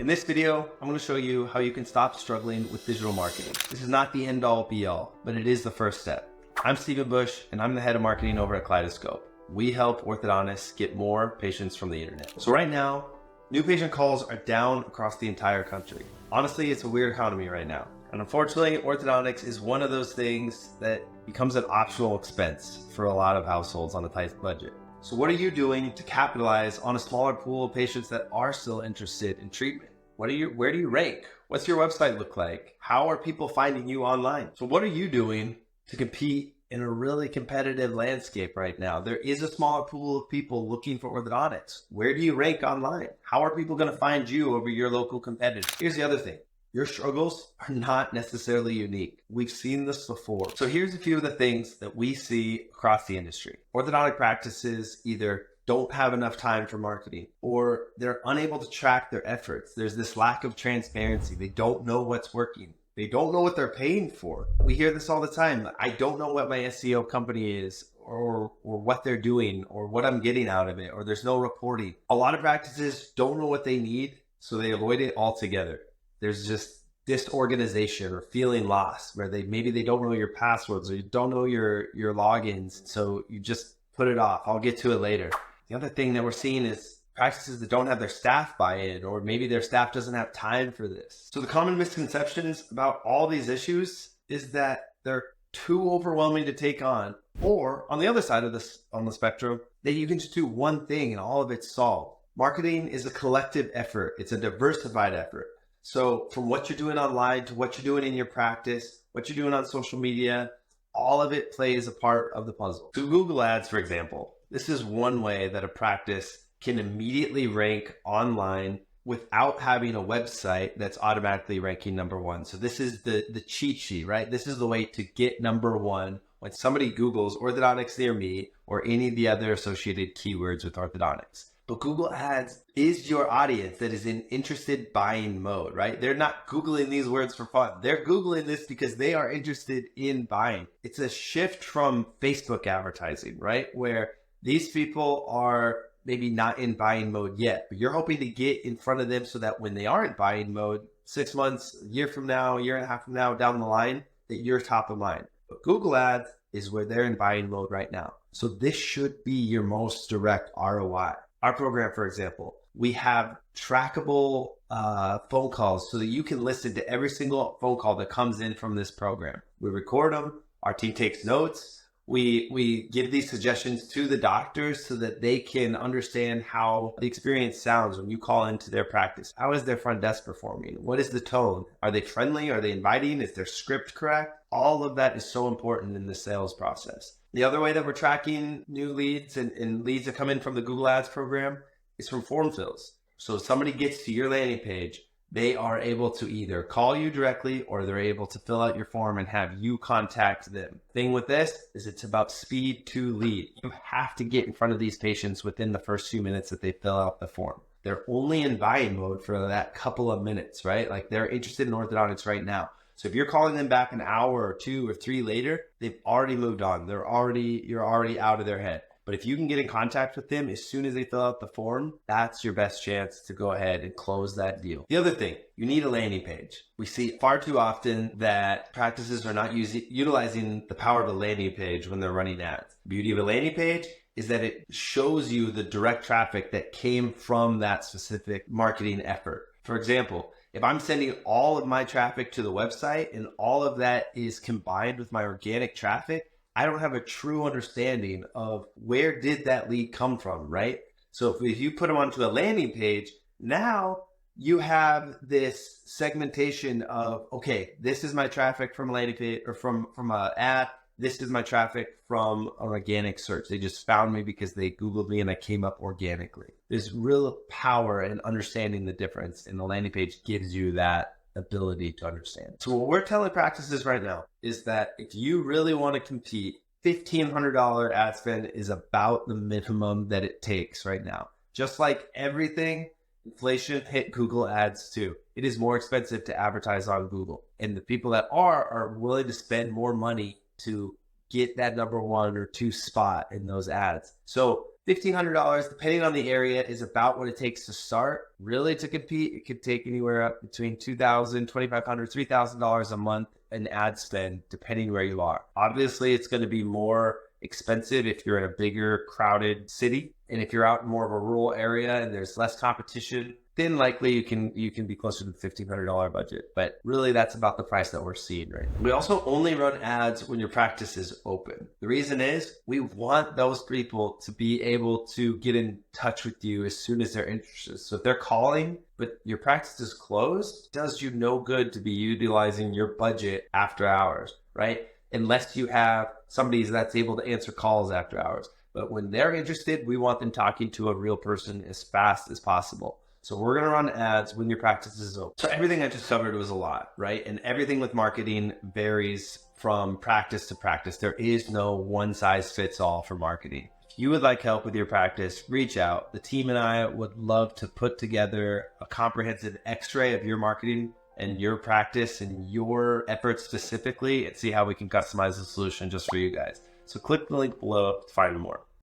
In this video, I'm going to show you how you can stop struggling with digital marketing. This is not the end-all be-all, but it is the first step. I'm Stephen Bush, and I'm the head of marketing over at Kaleidoscope. We help orthodontists get more patients from the internet. So right now, new patient calls are down across the entire country. Honestly, it's a weird economy right now. And unfortunately, orthodontics is one of those things that becomes an optional expense for a lot of households on a tight budget. So what are you doing to capitalize on a smaller pool of patients that are still interested in treatment? Where do you rank? What's your website look like? How are people finding you online? So what are you doing to compete in a really competitive landscape right now? There is a smaller pool of people looking for orthodontics. Where do you rank online? How are people going to find you over your local competitors? Here's the other thing. Your struggles are not necessarily unique. We've seen this before. So here's a few of the things that we see across the industry. Orthodontic practices either don't have enough time for marketing or they're unable to track their efforts. There's this lack of transparency. They don't know what's working. They don't know what they're paying for. We hear this all the time. I don't know what my SEO company is or what they're doing or what I'm getting out of it, or there's no reporting. A lot of practices don't know what they need, so they avoid it altogether. There's just disorganization or feeling lost where maybe they don't know your passwords or you don't know your logins. So you just put it off. I'll get to it later. The other thing that we're seeing is practices that don't have their staff buy in, or maybe their staff doesn't have time for this. So the common misconceptions about all these issues is that they're too overwhelming to take on, or on the other side of this, on the spectrum, that you can just do one thing and all of it's solved. Marketing is a collective effort. It's a diversified effort. So from what you're doing online to what you're doing in your practice, what you're doing on social media, all of it plays a part of the puzzle. So Google Ads, for example, this is one way that a practice can immediately rank online without having a website that's automatically ranking number one. So this is the cheat sheet, right? This is the way to get number one when somebody Googles orthodontics near me or any of the other associated keywords with orthodontics. But Google Ads is your audience that is in interested buying mode, right? They're not Googling these words for fun. They're Googling this because they are interested in buying. It's a shift from Facebook advertising, right? Where these people are maybe not in buying mode yet, but you're hoping to get in front of them so that when they are in buying mode, 6 months, a year from now, a year and a half from now, down the line, that you're top of mind. But Google Ads is where they're in buying mode right now. So this should be your most direct ROI. Our program, for example, we have trackable phone calls so that you can listen to every single phone call that comes in from this program. We record them. Our team takes notes. We give these suggestions to the doctors so that they can understand how the experience sounds when you call into their practice. How is their front desk performing? What is the tone? Are they friendly? Are they inviting? Is their script correct? All of that is so important in the sales process. The other way that we're tracking new leads and leads that come in from the Google Ads program is from form fills. So if somebody gets to your landing page, they are able to either call you directly or they're able to fill out your form and have you contact them. Thing with this is it's about speed to lead. You have to get in front of these patients within the first few minutes that they fill out the form. They're only in buying mode for that couple of minutes, right? Like they're interested in orthodontics right now. So if you're calling them back an hour or 2 or 3 later, they've already moved on. You're already out of their head. But if you can get in contact with them as soon as they fill out the form, that's your best chance to go ahead and close that deal. The other thing, you need a landing page. We see far too often that practices are not utilizing the power of a landing page when they're running ads. The beauty of a landing page is that it shows you the direct traffic that came from that specific marketing effort. For example, if I'm sending all of my traffic to the website and all of that is combined with my organic traffic, I don't have a true understanding of where did that lead come from, right? So if you put them onto a landing page, now you have this segmentation of, okay, this is my traffic from a landing page or from an ad. This is my traffic from an organic search. They just found me because they Googled me and I came up organically. There's real power in understanding the difference, and the landing page gives you that ability to understand. So what we're telling practices right now is that if you really want to compete, $1,500 ad spend is about the minimum that it takes right now. Just like everything, inflation hit Google Ads too. It is more expensive to advertise on Google. And the people that are willing to spend more money to get that number 1 or 2 spot in those ads. So $1,500, depending on the area, is about what it takes to start. Really, to compete, it could take anywhere up between $2,000, $2,500, $3,000 a month in ad spend, depending where you are. Obviously, it's going to be more expensive if you're in a bigger, crowded city. And if you're out in more of a rural area and there's less competition, then likely you can be closer to the $1,500 budget. But really, that's about the price that we're seeing right now. We also only run ads when your practice is open. The reason is we want those people to be able to get in touch with you as soon as they're interested. So if they're calling, but your practice is closed, it does you no good to be utilizing your budget after hours, right? Unless you have somebody that's able to answer calls after hours. But when they're interested, we want them talking to a real person as fast as possible. So we're going to run ads when your practice is open. So everything I just covered was a lot, right? And everything with marketing varies from practice to practice. There is no one size fits all for marketing. If you would like help with your practice, reach out. The team and I would love to put together a comprehensive x-ray of your marketing and your practice and your efforts specifically and see how we can customize the solution just for you guys. So click the link below to find more.